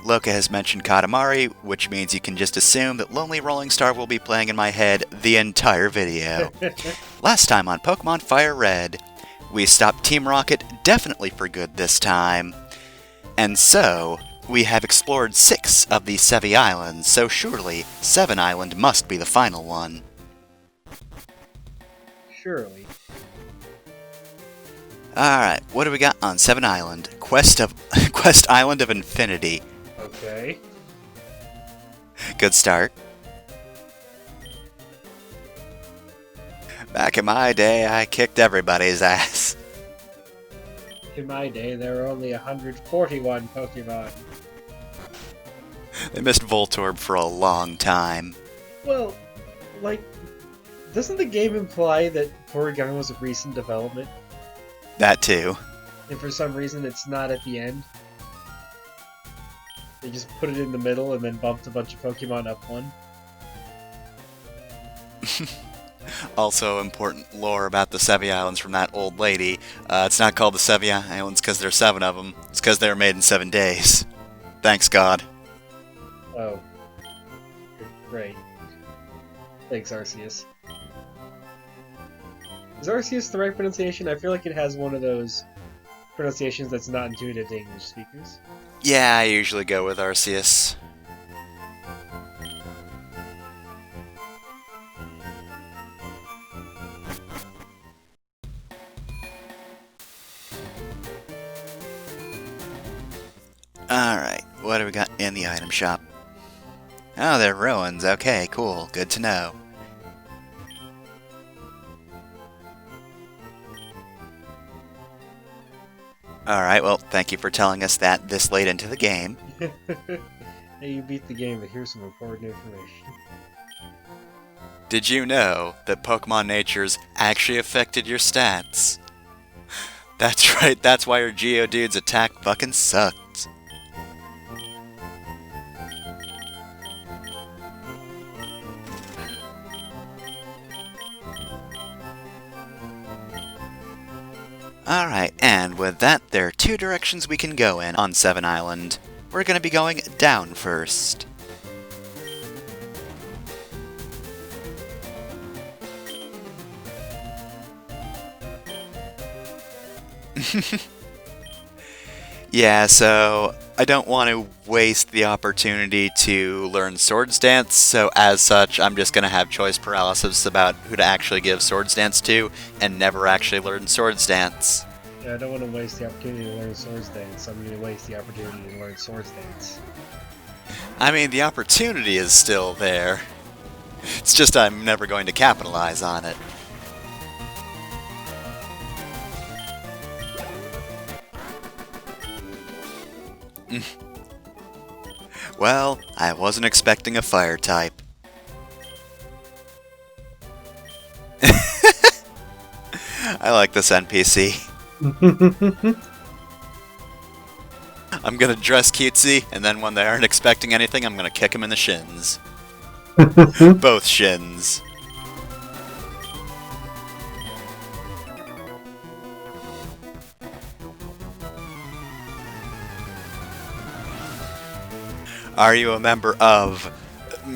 Loka has mentioned Katamari, which means you can just assume that Lonely Rolling Star will be playing in my head the entire video. Last time on Pokemon FireRed, we stopped Team Rocket definitely for good this time. And so, we have explored 6 of the Sevi Islands, so surely 7 Island must be the final one. Surely. Alright, what do we got on 7 Island? Quest Island of Infinity. Okay. Good start. Back in my day, I kicked everybody's ass. In my day, there were only 141 Pokemon. They missed Voltorb for a long time. Well, like, doesn't the game imply that Porygon was a recent development? That too. And for some reason it's not at the end? They just put it in the middle and then bumped a bunch of Pokemon up one? Also important lore about the Sevi Islands from that old lady. It's not called the Sevi Islands because there's 7 of them. It's because they were made in 7 days. Thanks, God. Oh. Great. Thanks, Arceus. Is Arceus the right pronunciation? I feel like it has one of those pronunciations that's not intuitive to English speakers. Yeah, I usually go with Arceus. Alright, what do we got in the item shop? Oh, they're ruins. Okay, cool. Good to know. Alright, well, thank you for telling us that this late into the game. Hey, you beat the game, but here's some important information. Did you know that Pokemon Natures actually affected your stats? That's right, that's why your Geodude's attack fucking sucked. Alright, and with that, there are 2 directions we can go in on 7 Island. We're gonna be going down first. Yeah, so I don't want to waste the opportunity to learn Swords Dance, so as such, I'm just going to have choice paralysis about who to actually give Swords Dance to, and never actually learn Swords Dance. Yeah, I don't want to waste the opportunity to learn Swords Dance, so I'm going to waste the opportunity to learn Swords Dance. I mean, the opportunity is still there. It's just I'm never going to capitalize on it. Well, I wasn't expecting a fire type. I like this NPC. I'm gonna dress cutesy, and then when they aren't expecting anything, I'm gonna kick them in the shins. Both shins. Are you a member of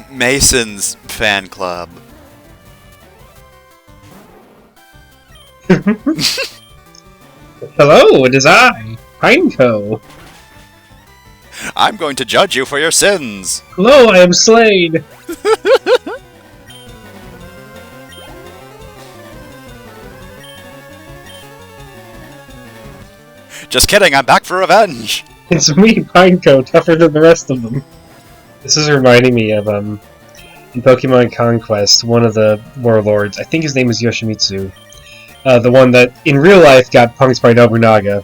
Mason's fan club? Hello, it is I, Pineco. I'm going to judge you for your sins. Hello, I am Slade. Just kidding, I'm back for revenge. It's me, Pineco, tougher than the rest of them. This is reminding me of, in Pokemon Conquest, one of the warlords, I think his name is Yoshimitsu, the one that in real life got punked by Nobunaga,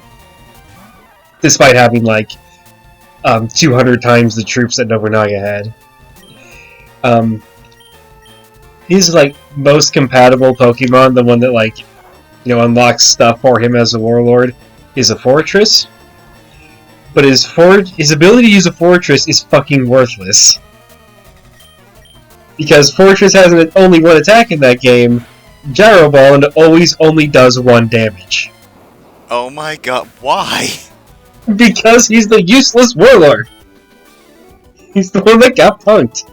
despite having, like, 200 times the troops that Nobunaga had. His, like, most compatible Pokemon, the one that, like, you know, unlocks stuff for him as a warlord, is a Fortress. But his ability to use a Fortress is fucking worthless. Because Fortress has only one attack in that game, Gyro Ball, and it always only does 1 damage. Oh my god, why? Because he's the useless warlord! He's the one that got punked.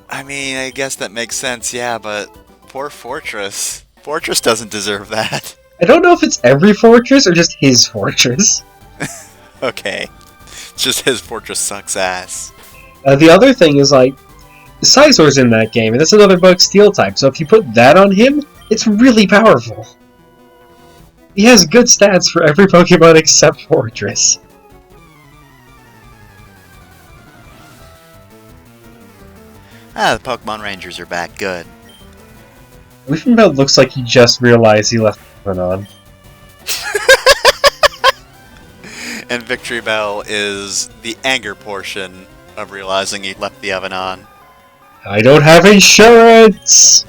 I mean, I guess that makes sense, yeah, but poor Fortress. Fortress doesn't deserve that. I don't know if it's every fortress or just his fortress. Okay. It's just his Fortress sucks ass. The other thing is, like, Sizor's in that game, and that's another bug steel type, so if you put that on him, it's really powerful. He has good stats for every Pokemon except Fortress. Ah, the Pokemon Rangers are back. Good. Weavenbelt looks like he just realized he left it on. And Victory Bell is the anger portion of realizing he left the oven on. I don't have insurance!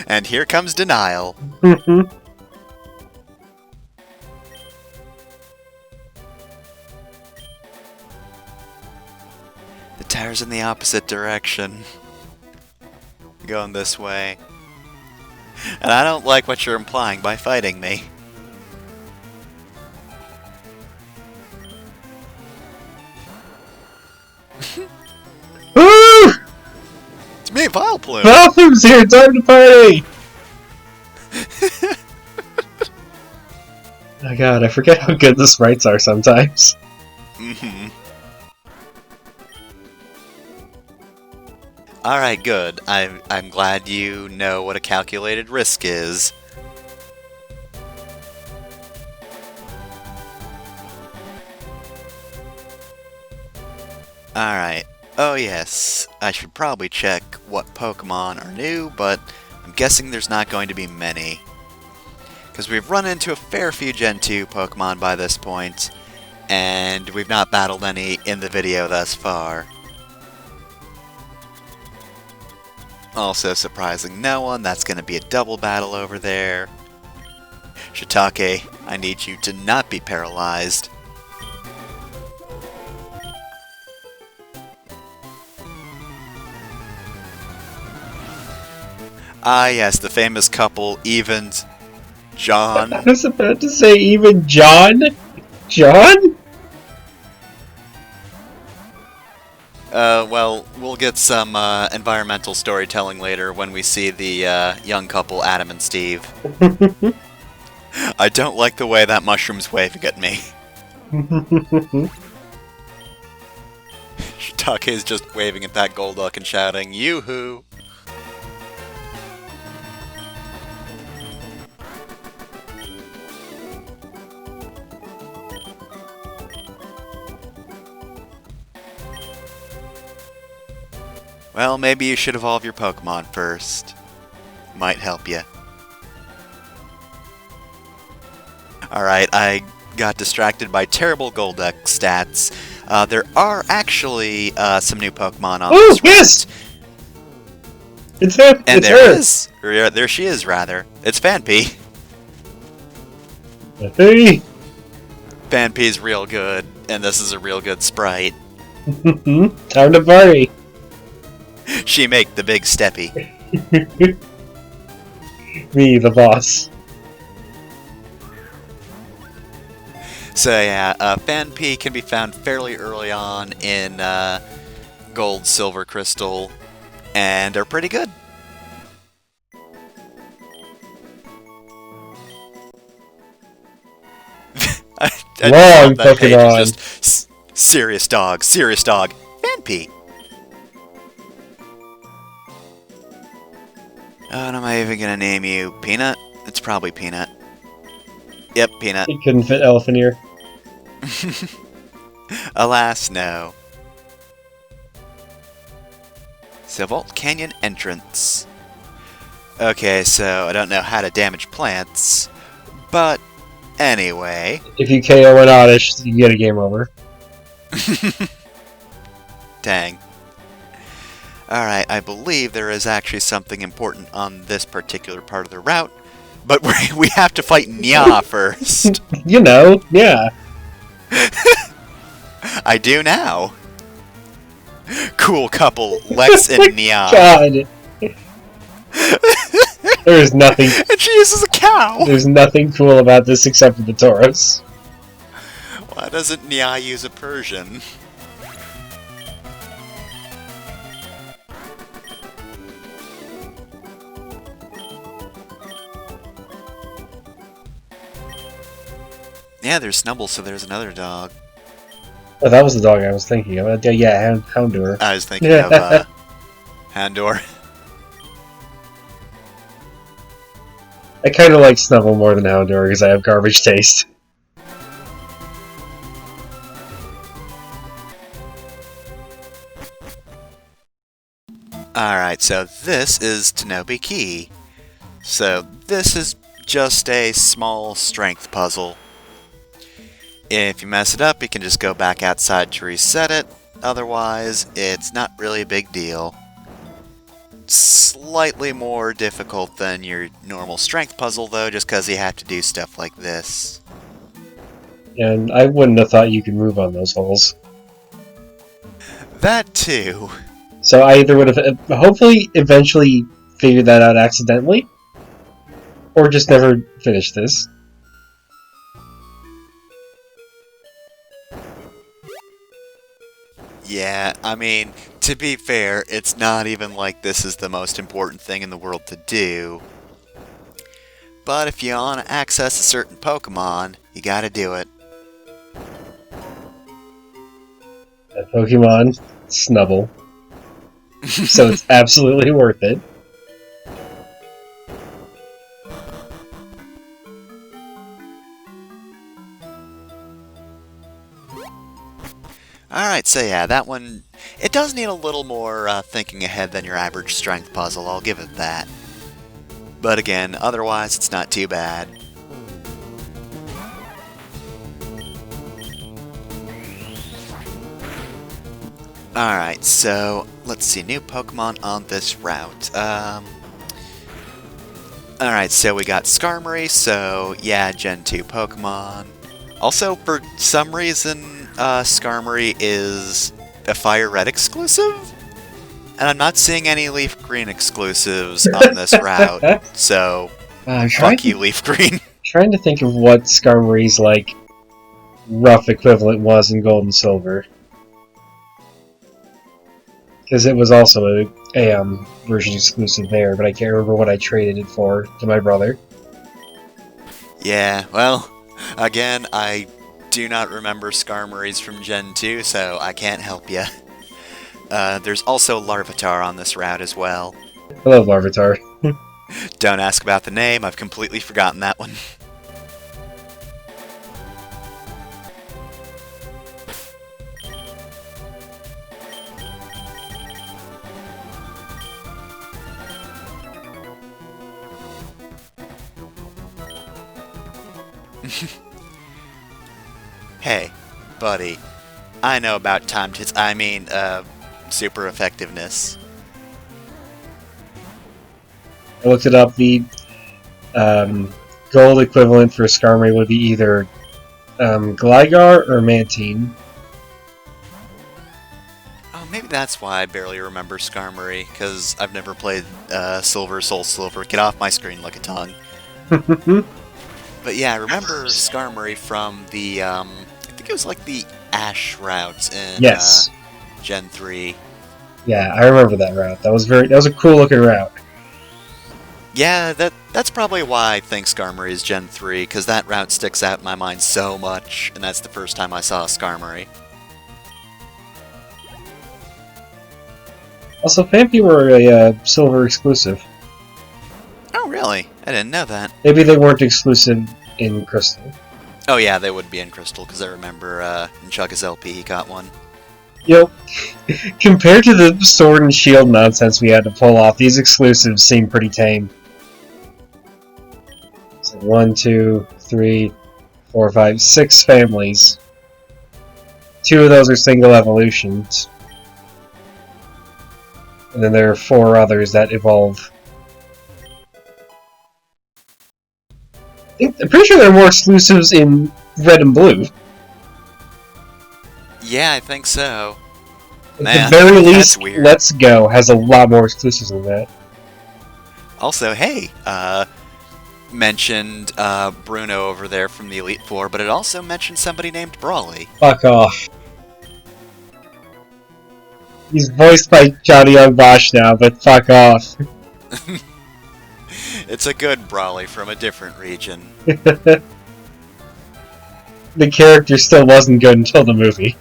And here comes denial. The tire's in the opposite direction. Going this way. And I don't like what you're implying by fighting me. Woo! It's me, Vileplume! Vileplume's here! Time to party! Oh god, I forget how good the sprites are sometimes. Mm-hmm. Alright, good. I'm glad you know what a calculated risk is. Alright. Oh yes, I should probably check what Pokemon are new, but I'm guessing there's not going to be many. Because we've run into a fair few Gen 2 Pokemon by this point, and we've not battled any in the video thus far. Also surprising no one, that's going to be a double battle over there. Shiitake, I need you to not be paralyzed. Ah yes, the famous couple, Evans, John. I was about to say even John? John? Well, we'll get some environmental storytelling later when we see the young couple, Adam and Steve. I don't like the way that mushroom's waving at me. Shiitake is just waving at that Golduck and shouting, "Yoo-hoo!" Well, maybe you should evolve your Pokemon first. Might help you. Alright, I got distracted by terrible Golduck stats. There are actually some new Pokemon on this yes! route. It's her! And it's there her. is. There she is, rather. It's Fanpy. Hey! Fanpy's real good, and this is a real good sprite. Time to party! She make the big steppy. Me, the boss. So yeah, Fanpy can be found fairly early on in Gold, Silver, Crystal, and are pretty good. I Long that page is Pokemon. just serious dog, Fanpy. What am I even gonna name you? Peanut? It's probably Peanut. Yep, Peanut. It couldn't fit Elephant here. Alas, no. So, Vault Canyon entrance. Okay, so I don't know how to damage plants, but anyway. If you KO an Oddish, you get a game over. Dang. Alright, I believe there is actually something important on this particular part of the route, but we have to fight Nya first. You know, yeah. I do now. Cool couple, Lex and Nya. God. There is nothing. And she uses a cow! There's nothing cool about this except for the Tauros. Why doesn't Nia use a Persian? Yeah, there's Snubble, so there's another dog. Oh, that was the dog I was thinking of. Yeah, Houndour. I was thinking of Houndour. I kind of like Snubble more than Houndour because I have garbage taste. Alright, so this is Tanobey Key. So this is just a small strength puzzle. If you mess it up, you can just go back outside to reset it. Otherwise, it's not really a big deal. Slightly more difficult than your normal strength puzzle, though, just because you have to do stuff like this. And I wouldn't have thought you could move on those holes. That too. So I either would have hopefully eventually figured that out accidentally, or just never finished this. Yeah, I mean, to be fair, it's not even like this is the most important thing in the world to do. But if you want to access a certain Pokemon, you gotta do it. That Pokemon, Snubble. So it's absolutely worth it. Alright, so yeah, that one, it does need a little more thinking ahead than your average strength puzzle, I'll give it that. But again, otherwise it's not too bad. Alright, so let's see, new Pokemon on this route. Alright, so we got Skarmory, so yeah, Gen 2 Pokemon. Also, for some reason, Skarmory is a FireRed exclusive? And I'm not seeing any Leaf Green exclusives on this route, so fuck you, Leaf Green. Trying to think of what Skarmory's, like, rough equivalent was in Gold and Silver. Because it was also a version exclusive there, but I can't remember what I traded it for to my brother. Yeah, well, again, I do not remember Skarmory's from Gen 2, so I can't help you. There's also Larvitar on this route as well. I love Larvitar. Don't ask about the name, I've completely forgotten that one. Hey, buddy, I know about super effectiveness. I looked it up. The gold equivalent for Skarmory would be either Gligar or Mantine. Oh, maybe that's why I barely remember Skarmory, because I've never played Silver, Soul Silver. Get off my screen, look a tongue. But yeah, I remember Skarmory from the, I think it was like the Ash routes in Gen 3. Yeah, I remember that route. That was a cool looking route. Yeah, that's probably why I think Skarmory is Gen 3, because that route sticks out in my mind so much, and that's the first time I saw Skarmory. Also, Phanpy were a Silver exclusive. Oh, really? I didn't know that. Maybe they weren't exclusive in Crystal. Oh yeah, they would be in Crystal, because I remember in Chugga's LP he got one. Yo, compared to the Sword and Shield nonsense we had to pull off, these exclusives seem pretty tame. So 1, 2, 3, 4, 5, 6 families. 2 of those are single evolutions. And then there are 4 others that evolve. I'm pretty sure there are more exclusives in Red and Blue. Yeah, I think so. At the very least, Let's Go has a lot more exclusives than that. Also, hey, mentioned Bruno over there from the Elite Four, but it also mentioned somebody named Brawley. Fuck off. He's voiced by Johnny Young Bosch now, but fuck off. It's a good Brawley from a different region. The character still wasn't good until the movie.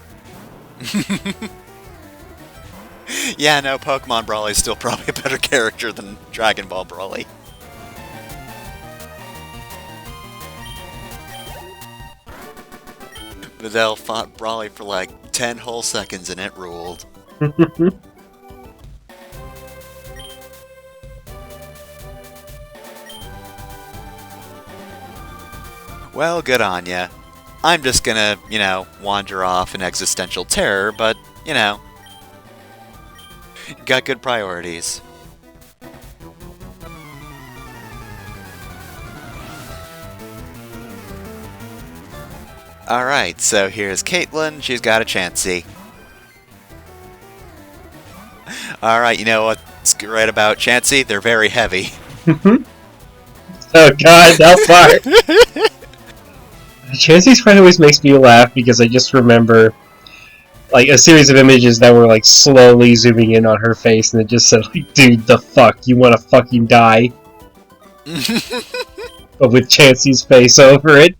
Yeah, no, Pokemon Brawley's still probably a better character than Dragon Ball Brawley. Videl fought Brawley for like 10 whole seconds and it ruled. Well, good on ya. I'm just gonna, wander off in existential terror, but, got good priorities. Alright, so here's Caitlyn. She's got a Chansey. Alright, you know what's great about Chansey? They're very heavy. Oh god, how far? Chansey's friend always makes me laugh because I just remember like a series of images that were like slowly zooming in on her face and it just said like, dude, the fuck, you wanna fucking die? But with Chansey's face over it.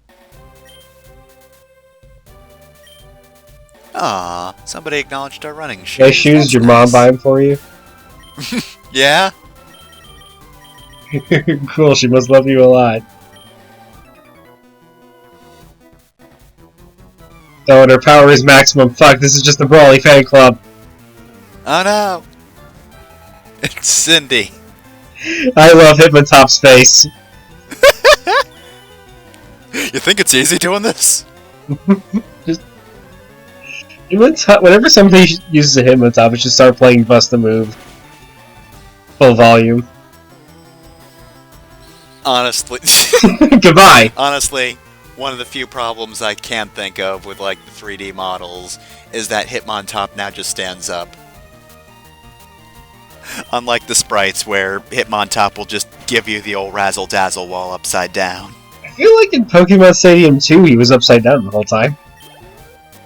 Aw, somebody acknowledged our running shoes. Nice shoes, That's your nice. mom buy them for you? Yeah? Cool, she must love you a lot. Oh, and her power is maximum. Fuck, this is just the Brawley fan club. Oh no! It's Cindy. I love Hypnotop's face. You think it's easy doing this? Whenever somebody uses a Hypnotop, it should start playing Bust a Move. Full volume. Honestly. Goodbye! Honestly, one of the few problems I can think of with, like, the 3D models is that Hitmontop now just stands up. Unlike the sprites, where Hitmontop will just give you the old razzle-dazzle while upside down. I feel like in Pokemon Stadium 2 he was upside down the whole time.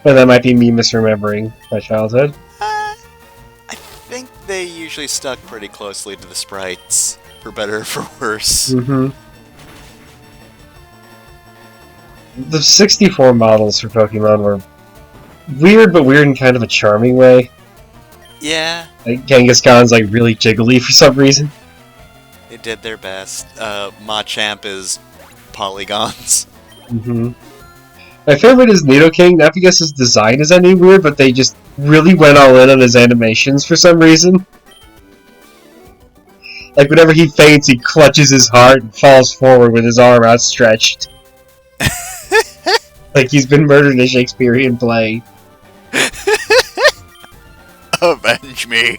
But that might be me misremembering my childhood. I think they usually stuck pretty closely to the sprites, for better or for worse. Mm-hmm. The 64 models for Pokemon were weird, but weird in kind of a charming way. Yeah, Like, Kangaskhan's like really jiggly for some reason. they did their best. Machamp is polygons. Mm-hmm. My favorite is Nidoking, not because his design is any weird, but they just really went all in on his animations for some reason. Like, whenever he faints, he clutches his heart and falls forward with his arm outstretched. Like he's been murdered in a Shakespearean play. Avenge me.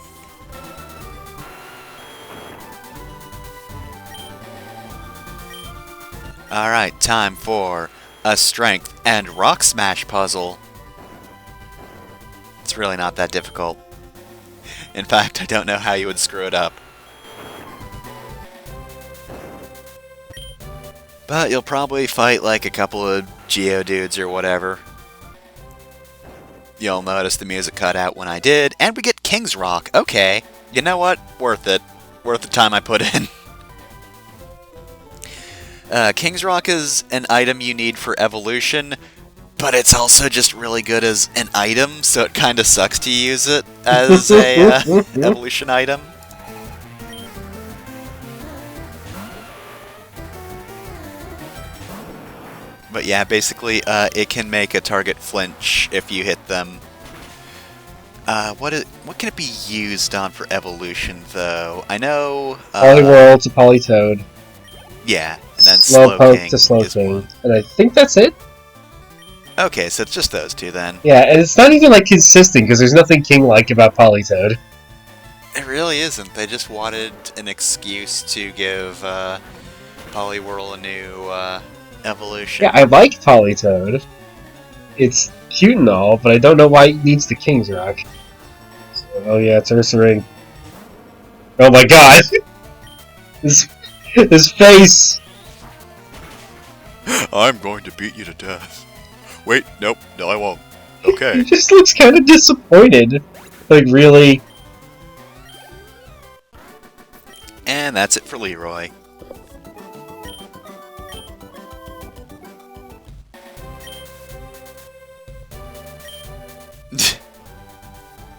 Alright, time for a strength and rock smash puzzle. It's really not that difficult. In fact, I don't know how you would screw it up. But you'll probably fight like a couple of Geodudes or whatever. You'll notice the music cut out when I did, and we get King's Rock. Okay, you know what? Worth it. Worth the time I put in. King's Rock is an item you need for evolution, but it's also just really good as an item, so it kind of sucks to use it as a evolution item. But yeah, basically, it can make a target flinch if you hit them. What can it be used on for evolution, though? I know... Poliwhirl to Politoad. Yeah, and then Slowpoke to Slowking is Slowking. one. And I think that's it? Okay, so it's just those two then. Yeah, and it's not even, like, consistent, because there's nothing king-like about Politoad. It really isn't. They just wanted an excuse to give Poliwhirl a new evolution. Yeah, I like Politoad. It's cute and all, but I don't know why it needs the King's Rock. So, oh yeah, it's Ursaring. Oh my god! His face! I'm going to beat you to death. Wait, nope, no I won't. Okay. He just looks kind of disappointed. Like, really? And that's it for Leroy.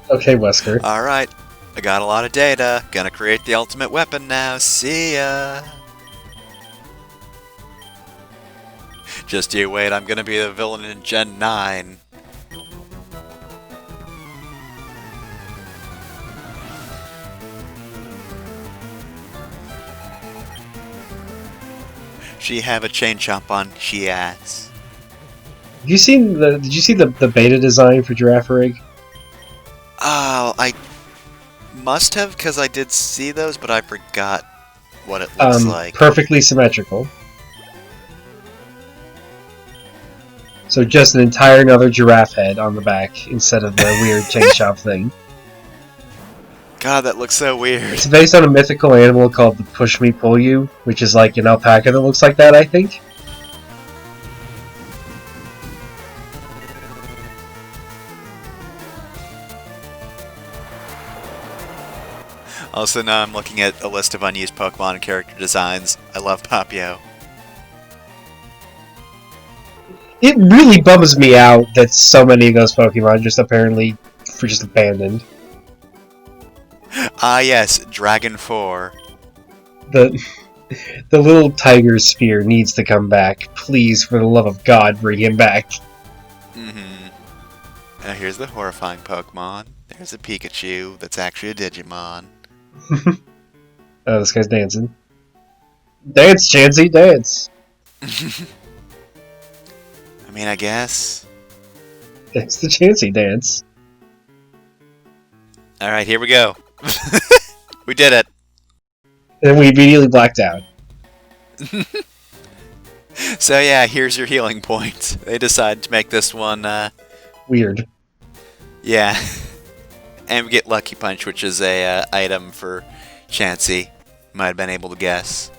Okay, Wesker. Alright, I got a lot of data. Gonna create the ultimate weapon now. See ya! Just you wait, I'm gonna be the villain in Gen 9. She have a chain chomp on, she asks. Did you see the beta design for Giraffe Rig? Oh, I must have, because I did see those, but I forgot what it looks like. Perfectly symmetrical. So just an entire another giraffe head on the back instead of the weird chain chomp thing. God, that looks so weird. It's based on a mythical animal called the Push Me Pull You, which is like an alpaca that looks like that, I think. Also, now I'm looking at a list of unused Pokemon and character designs. I love Papio. It really bums me out that so many of those Pokemon just apparently were just abandoned. Ah yes, Dragon 4. The little tiger spear needs to come back. Please, for the love of God, bring him back. Now here's the horrifying Pokemon. There's a Pikachu that's actually a Digimon. Oh, this guy's dancing. Dance, Chansey, dance! I mean, I guess. It's the Chansey dance. Alright, here we go. We did it. And we immediately blacked out. So yeah, here's your healing point. They decided to make this one, Weird. yeah. And we get Lucky Punch, which is a item for Chansey. Might have been able to guess.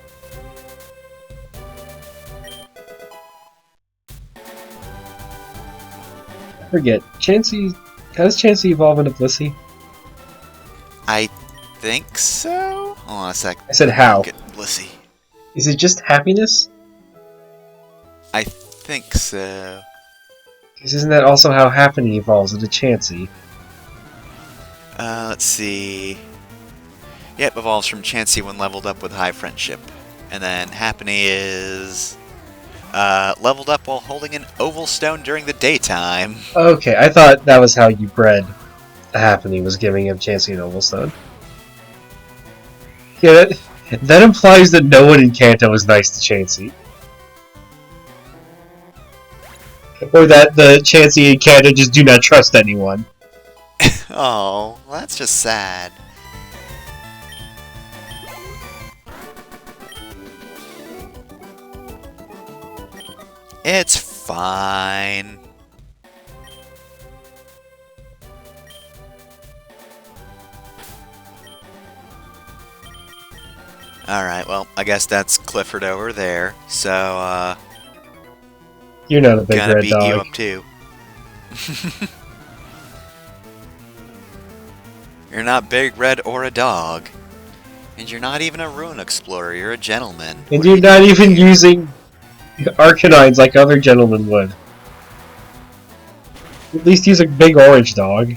Forget. Chansey... How does Chansey evolve into Blissey? I think so? Hold on a sec. I said how. Get Blissey. Is it just happiness? I think so. Because isn't that also how Happiny evolves into Chansey? Let's see. Yep, evolves from Chansey when leveled up with High Friendship. And then Happiny is leveled up while holding an oval stone during the daytime. Okay, I thought that was how you bred Happiny, was giving him Chansey and Ovalstone. Yeah, that implies that no one in Kanto is nice to Chansey. Or that the Chansey and Kanto just do not trust anyone. Oh, well, that's just sad. It's fine. Alright, well, I guess that's Clifford over there, so, You're not a big gonna red beat dog. you up too. You're not big, red, or a dog. And you're not even a rune explorer, you're a gentleman. And What you're are not you even doing here? using Arcanines like other gentlemen would. At least use a big orange dog.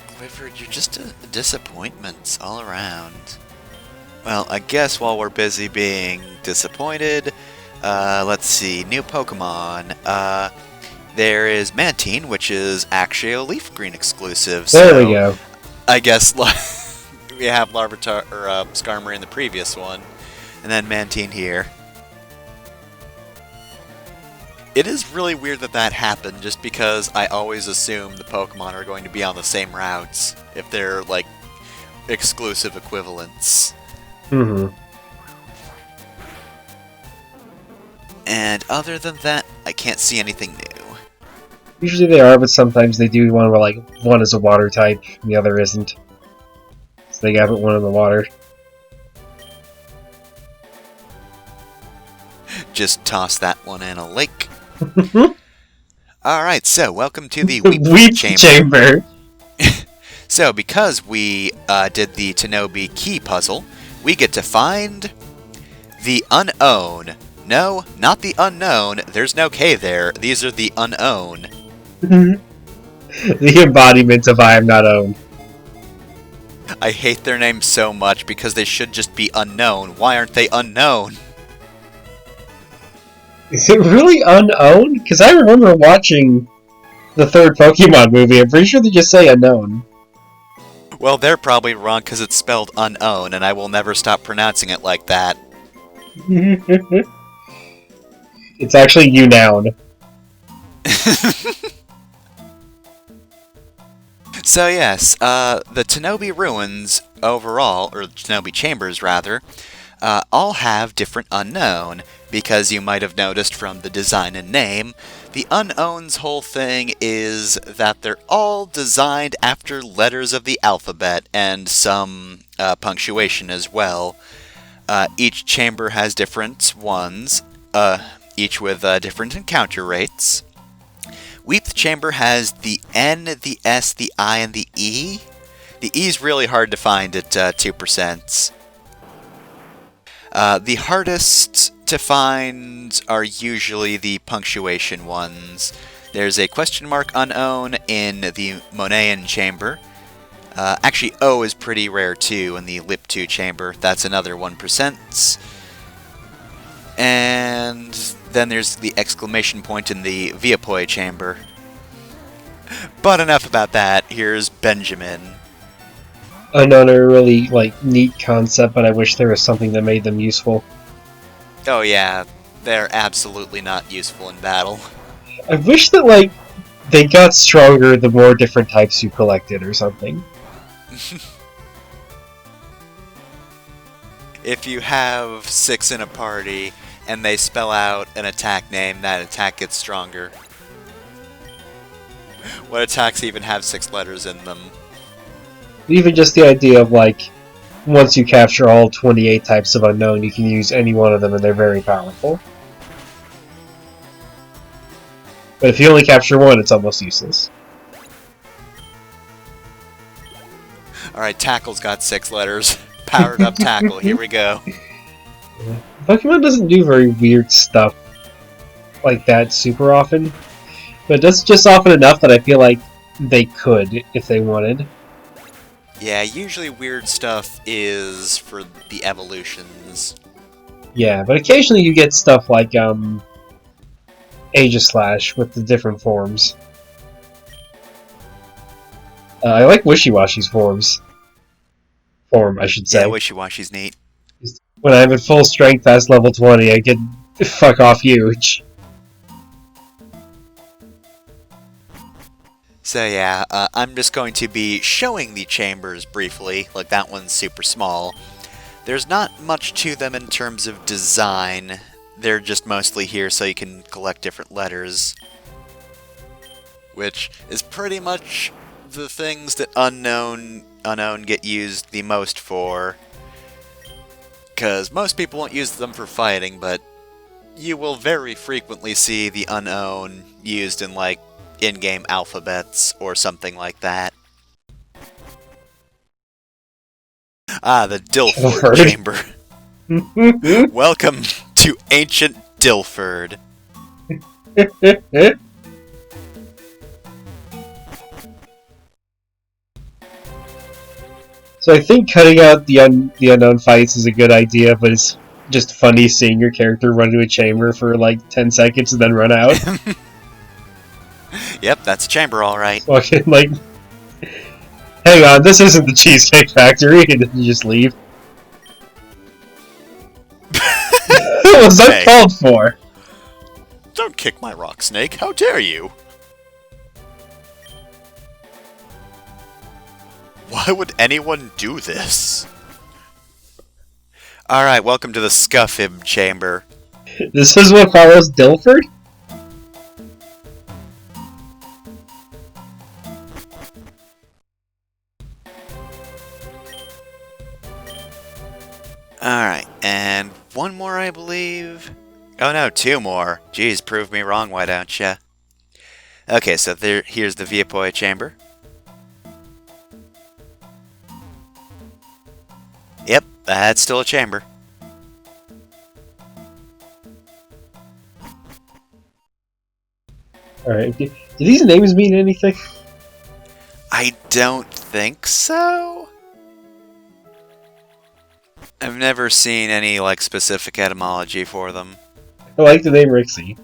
Clifford, you're just a disappointment all around. Well, I guess while we're busy being disappointed, let's see, new Pokemon. There is Mantine, which is actually a Leaf Green exclusive. There so we go. I guess we have Larvitar or Skarmory in the previous one, and then Mantine here. It is really weird that that happened, just because I always assume the Pokemon are going to be on the same routes if they're like exclusive equivalents. Mm-hmm. And other than that, I can't see anything new. Usually they are, but sometimes they do one where like one is a water type and the other isn't. So they got one in the water. just toss that one in a lake. Alright, so welcome to the Weep Weep Chamber. So, because we did the Tanobey key puzzle, we get to find the Unown. No, not the unknown. There's no K there. These are the Unown. The embodiment of I am not owned. I hate their names so much because they should just be unknown. Why aren't they unknown? Is it really unowned? Because I remember watching the third Pokemon movie. I'm pretty sure they just say unknown. Well, they're probably wrong because it's spelled unown, and I will never stop pronouncing it like that. It's actually Unown. So yes, the Tanobey Ruins overall, or Tanobey Chambers rather, all have different unknown, because you might have noticed from the design and name, the Unown's whole thing is that they're all designed after letters of the alphabet, and some punctuation as well. Each chamber has different ones, each with different encounter rates. Weep Chamber has the N, the S, the I, and the E. The E's really hard to find at 2%. The hardest to find are usually the punctuation ones. There's a question mark unown in the Monayan Chamber. Actually, O is pretty rare too in the Lip2 Chamber. That's another 1%. And then there's the exclamation point in the Viapoy Chamber. But enough about that. Here's Benjamin. Unknown are a really neat concept, but I wish there was something that made them useful. Oh yeah, they're absolutely not useful in battle. I wish that they got stronger the more different types you collected or something. If you have 6 in a party and they spell out an attack name, that attack gets stronger. What attacks even have 6 letters in them? Even just the idea of once you capture all 28 types of unknown, you can use any one of them and they're very powerful. But if you only capture one, it's almost useless. Alright, Tackle's got 6 letters. Powered up Tackle, here we go. Pokemon doesn't do very weird stuff like that super often, but it does just often enough that I feel like they could if they wanted. Yeah, usually weird stuff is for the evolutions. Yeah, but occasionally you get stuff like Aegislash with the different forms. I like Wishy-Washy's form, I should say. Yeah, Wishy-Washy's neat. When I'm at full strength past level 20, I get fuck off huge. So yeah, I'm just going to be showing the chambers briefly, like that one's super small. There's not much to them in terms of design, they're just mostly here so you can collect different letters. Which is pretty much the things that Unown get used the most for. Because most people won't use them for fighting, but you will very frequently see the Unown used in in-game alphabets or something like that. Ah, the Dilford Chamber. Welcome to ancient Dilford. So I think cutting out the unknown fights is a good idea, but it's just funny seeing your character run into a chamber for 10 seconds and then run out. Yep, that's a chamber, alright. Fucking hang on, this isn't the Cheesecake Factory, and then you just leave. What was that called for? Don't kick my rock snake, how dare you? Why would anyone do this? Alright, welcome to the Scuffib Chamber. This is what follows Dilford? Alright, and one more I believe. Oh no, 2 more. Jeez, prove me wrong, why don't ya? Okay, so here's the Viapoy chamber. Yep, that's still a chamber. Alright, do these names mean anything? I don't think so. I've never seen any, like, specific etymology for them. I like the name Rixie.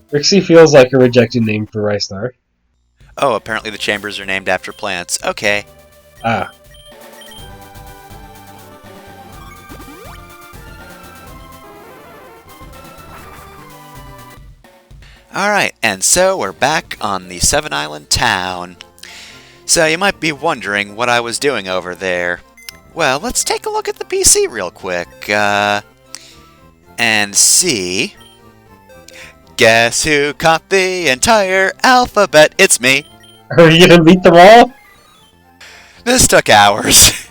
Rixie feels like a rejected name for Rystar. Oh, apparently the chambers are named after plants. Okay. Ah. Alright, and so we're back on the 7-Island town. So you might be wondering what I was doing over there. Well, let's take a look at the PC real quick, and see. Guess who caught the entire alphabet? It's me. Are you gonna beat them all? This took hours.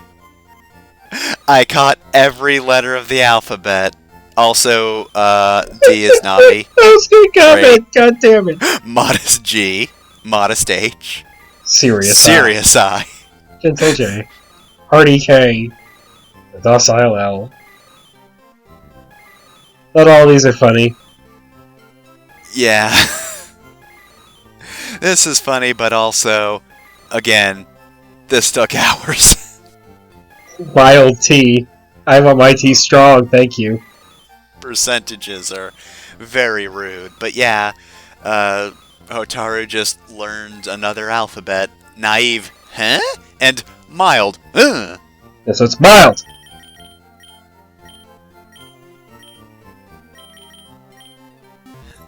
I caught every letter of the alphabet. Also, D is Navi. I was gonna comment, god damn it. Modest G. Modest H. Serious I. Gentle J. Hardy K. Docile L. Not all these are funny. Yeah. This is funny, but also, again, this took hours. Wild T. I want my tea strong, thank you. Percentages are very rude. But yeah, Hotaru just learned another alphabet. Naive, huh? And mild, Yeah, so it's mild!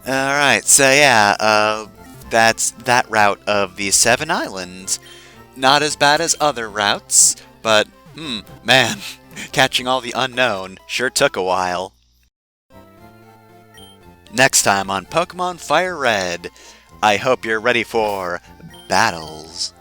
Alright, so yeah, that's that route of the 7 Islands. Not as bad as other routes, but, man, catching all the unknown sure took a while. Next time on Pokemon FireRed, I hope you're ready for battles.